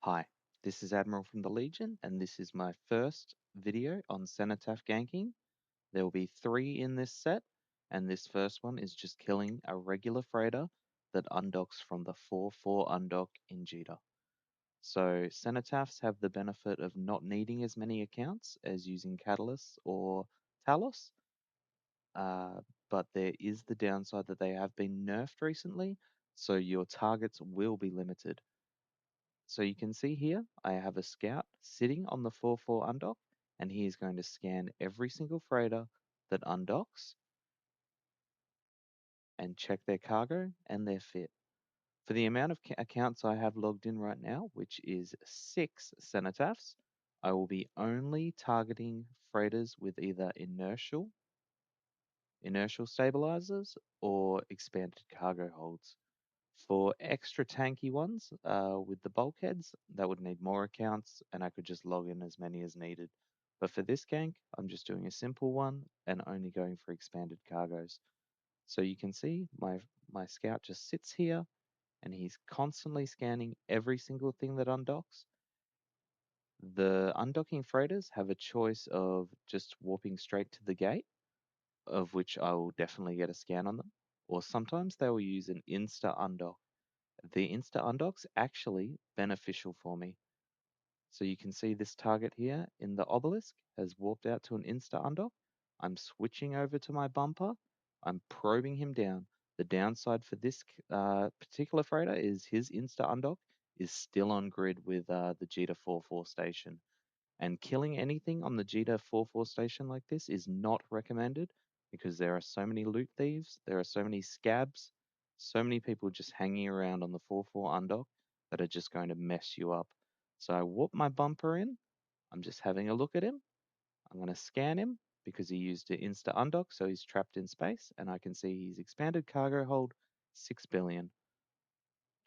Hi, this is Admiral from the Legion, and this is my first video on Cenotaph ganking. There will be 3 in this set, and this first one is just killing a regular freighter that undocks from the 4/4 undock in Jita. So Cenotaphs have the benefit of not needing as many accounts as using Catalyst or Talos, uh, but there is the downside that they have been nerfed recently, so your targets will be limited. So you can see here, I have a scout sitting on the 4/4 undock, and he is going to scan every single freighter that undocks and check their cargo and their fit. For the amount of accounts I have logged in right now, which is 6 Cenotaphs, I will be only targeting freighters with either inertial stabilizers or expanded cargo holds. For extra tanky ones, with the bulkheads, that would need more accounts, and I could just log in as many as needed. But for this gank, I'm just doing a simple one and only going for expanded cargoes. So you can see my scout just sits here, and he's constantly scanning every single thing that undocks. The undocking freighters have a choice of just warping straight to the gate, of which I will definitely get a scan on them, or sometimes they will use an insta undock. The insta undock's actually beneficial for me. So you can see this target here in the Obelisk has warped out to an insta undock. I'm switching over to my bumper. I'm probing him down. The downside for this particular freighter is his insta undock is still on grid with the Jita 4/4 station. And killing anything on the Jita 4/4 station like this is not recommended because there are so many loot thieves, there are so many scabs, so many people just hanging around on the 4/4 undock that are just going to mess you up. So I warp my bumper in, I'm just having a look at him, I'm going to scan him because he used an insta undock, so he's trapped in space, and I can see he's expanded cargo hold 6 billion.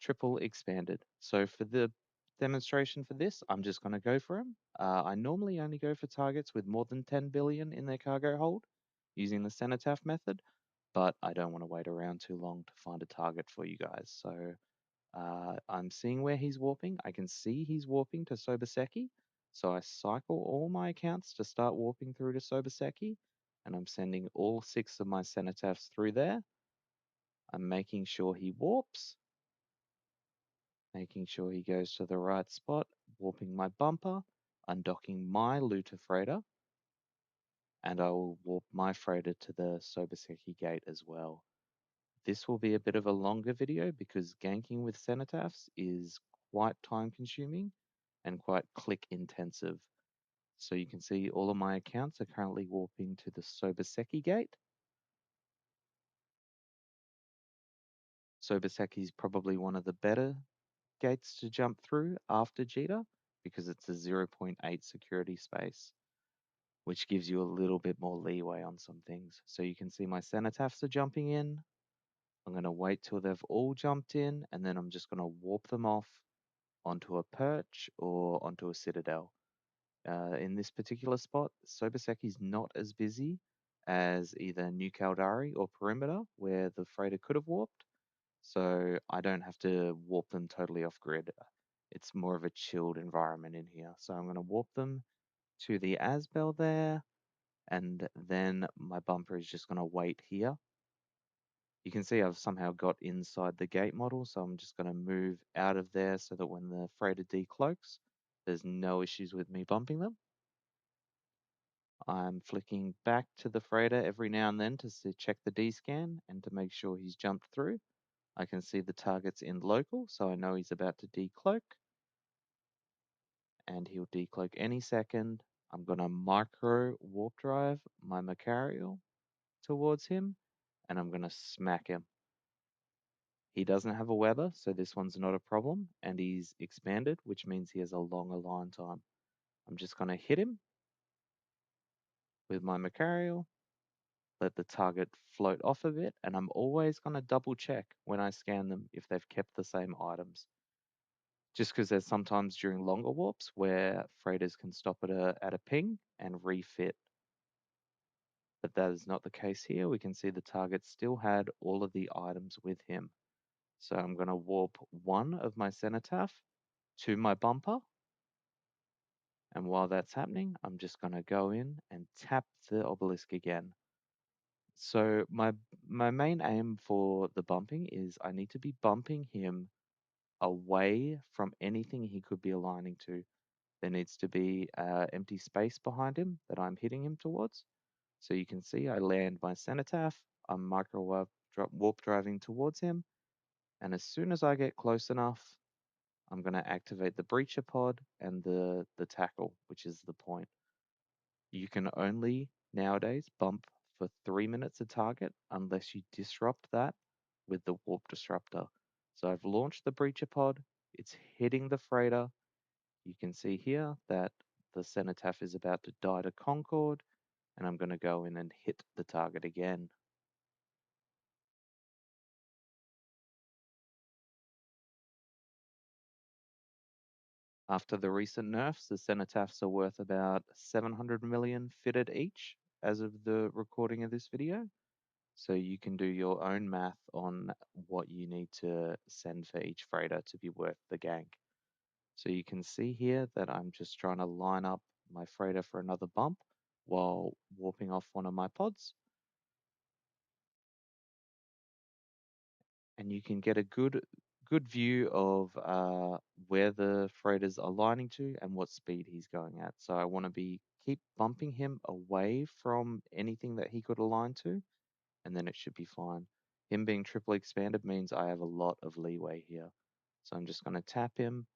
Triple expanded. So for the demonstration for this, I'm just going to go for them. I normally only go for targets with more than 10 billion in their cargo hold using the Cenotaph method, but I don't want to wait around too long to find a target for you guys. So I'm seeing where he's warping. I can see he's warping to Sobaseki. So I cycle all my accounts to start warping through to Sobaseki, and I'm sending all 6 of my Cenotaphs through there. I'm making sure he warps, making sure he goes to the right spot, warping my bumper, undocking my looter freighter, and I will warp my freighter to the Sobaseki gate as well. This will be a bit of a longer video because ganking with Cenotaphs is quite time consuming and quite click intensive. So you can see all of my accounts are currently warping to the Sobaseki gate. Sobaseki is probably one of the better gates to jump through after Jita because it's a 0.8 security space, which gives you a little bit more leeway on some things. So you can see my Cenotaphs are jumping in. I'm going to wait till they've all jumped in, and then I'm just going to warp them off onto a perch or onto a citadel. In this particular spot, Sobaseki is not as busy as either New Caldari or Perimeter, where the freighter could have warped, so I don't have to warp them totally off grid. It's more of a chilled environment in here. So I'm going to warp them to the Asbel there, and then my bumper is just going to wait here. You can see I've somehow got inside the gate model, so I'm just going to move out of there so that when the freighter decloaks, there's no issues with me bumping them. I'm flicking back to the freighter every now and then to check the D-scan and to make sure he's jumped through. I can see the target's in local, so I know he's about to decloak. And he'll decloak any second. I'm going to micro warp drive my Macarial towards him, and I'm going to smack him. He doesn't have a Weber, so this one's not a problem, and he's expanded, which means he has a longer line time. I'm just going to hit him with my Macarial, let the target float off a bit, and I'm always going to double check when I scan them if they've kept the same items. Just because there's sometimes during longer warps where freighters can stop at a ping and refit. But that is not the case here. We can see the target still had all of the items with him. So I'm going to warp one of my Cenotaph to my bumper. And while that's happening, I'm just going to go in and tap the obelisk again. So my main aim for the bumping is I need to be bumping him away from anything he could be aligning to. There needs to be empty space behind him that I'm hitting him towards. So you can see I land my Cenotaph, I'm warp driving towards him, and as soon as I get close enough, I'm going to activate the breacher pod and the tackle, which is the point. You can only nowadays bump for 3 minutes a target unless you disrupt that with the warp disruptor. So I've launched the breacher pod, it's hitting the freighter. You can see here that the Cenotaph is about to die to Concord, and I'm going to go in and hit the target again. After the recent nerfs, the Cenotaphs are worth about 700 million fitted each as of the recording of this video. So you can do your own math on what you need to send for each freighter to be worth the gank. So you can see here that I'm just trying to line up my freighter for another bump while warping off one of my pods. And you can get a good view of where the freighter's aligning to and what speed he's going at. So I want to keep bumping him away from anything that he could align to, and then it should be fine. Him being triple expanded means I have a lot of leeway here. So I'm just going to tap him,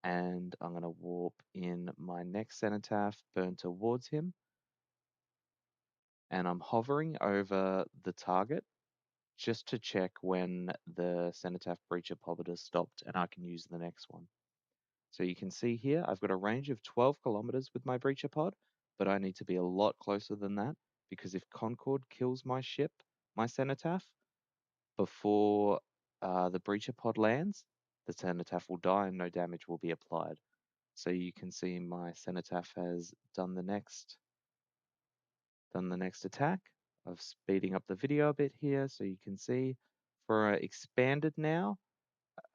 and I'm going to warp in my next Cenotaph, burn towards him, and I'm hovering over the target just to check when the Cenotaph Breacher Poppet has stopped and I can use the next one. So you can see here, I've got a range of 12 kilometers with my Breacher Pod, but I need to be a lot closer than that because if Concord kills my ship, my Cenotaph, before the Breacher Pod lands, the Cenotaph will die and no damage will be applied. So you can see my Cenotaph has done the next attack. I'm speeding up the video a bit here so you can see for expanded now,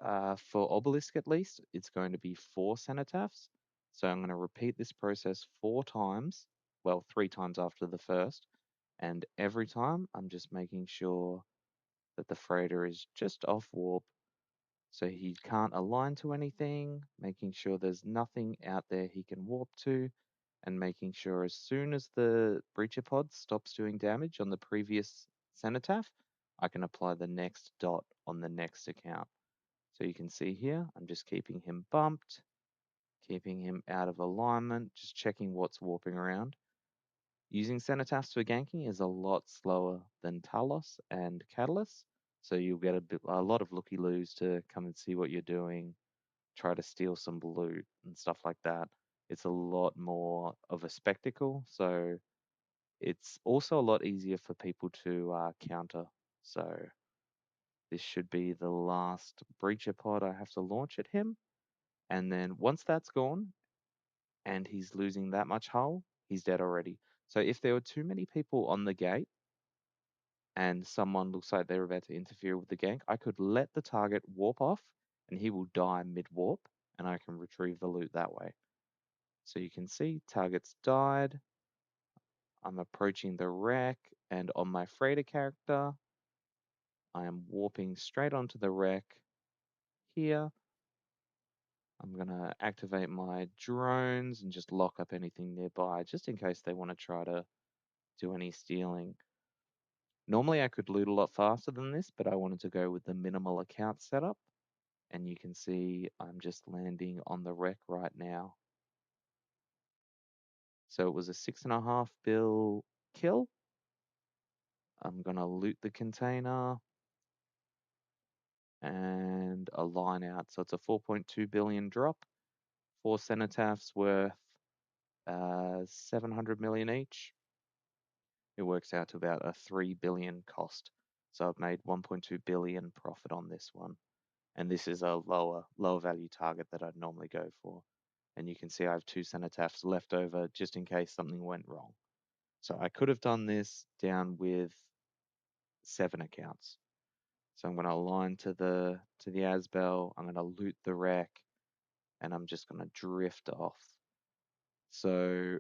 for Obelisk at least, it's going to be 4 Cenotaphs. So I'm going to repeat this process 4 times, well, 3 times after the first, and every time I'm just making sure that the freighter is just off warp so he can't align to anything, making sure there's nothing out there he can warp to, and making sure as soon as the breacher pod stops doing damage on the previous Cenotaph, I can apply the next dot on the next account. So you can see here, I'm just keeping him bumped, keeping him out of alignment, just checking what's warping around. Using Cenotaphs for ganking is a lot slower than Talos and Catalyst, so you'll get a lot of looky-loos to come and see what you're doing, try to steal some loot and stuff like that. It's a lot more of a spectacle, so it's also a lot easier for people to counter. So this should be the last breacher pod I have to launch at him. And then once that's gone and he's losing that much hull, he's dead already. So if there were too many people on the gate and someone looks like they're about to interfere with the gank, I could let the target warp off and he will die mid-warp and I can retrieve the loot that way. So you can see target's died. I'm approaching the wreck and on my freighter character, I am warping straight onto the wreck here. I'm going to activate my drones and just lock up anything nearby just in case they want to try to do any stealing. Normally I could loot a lot faster than this, but I wanted to go with the minimal account setup. And you can see I'm just landing on the wreck right now. So it was a 6.5 bill kill. I'm going to loot the container and a line out. So it's a 4.2 billion drop. 4 Cenotaphs worth 700 million each. It works out to about a 3 billion cost. So I've made 1.2 billion profit on this one. And this is a lower value target that I'd normally go for. And you can see I have 2 Cenotaphs left over just in case something went wrong. So I could have done this down with 7 accounts. So I'm going to align to the Asbel. I'm going to loot the wreck. and I'm just going to drift off. So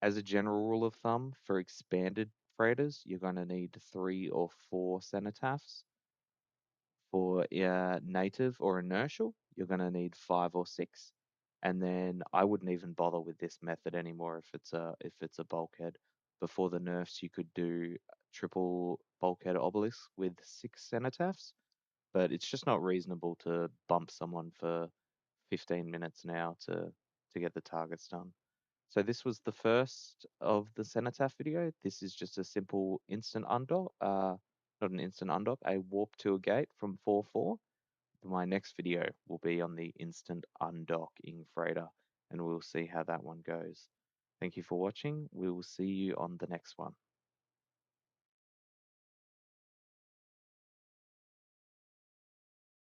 as a general rule of thumb, for expanded freighters, you're going to need 3 or 4 Cenotaphs. For native or inertial, you're going to need 5 or 6. And then I wouldn't even bother with this method anymore if it's a bulkhead. Before the nerfs, you could do triple bulkhead obelisk with 6 Cenotaphs, but it's just not reasonable to bump someone for 15 minutes now to get the targets done. So this was the first of the Cenotaph video. This is just a simple instant undock, not an instant undock, a warp to a gate from 4-4. My next video will be on the instant undocking freighter, and we'll see how that one goes. Thank you for watching. We will see you on the next one.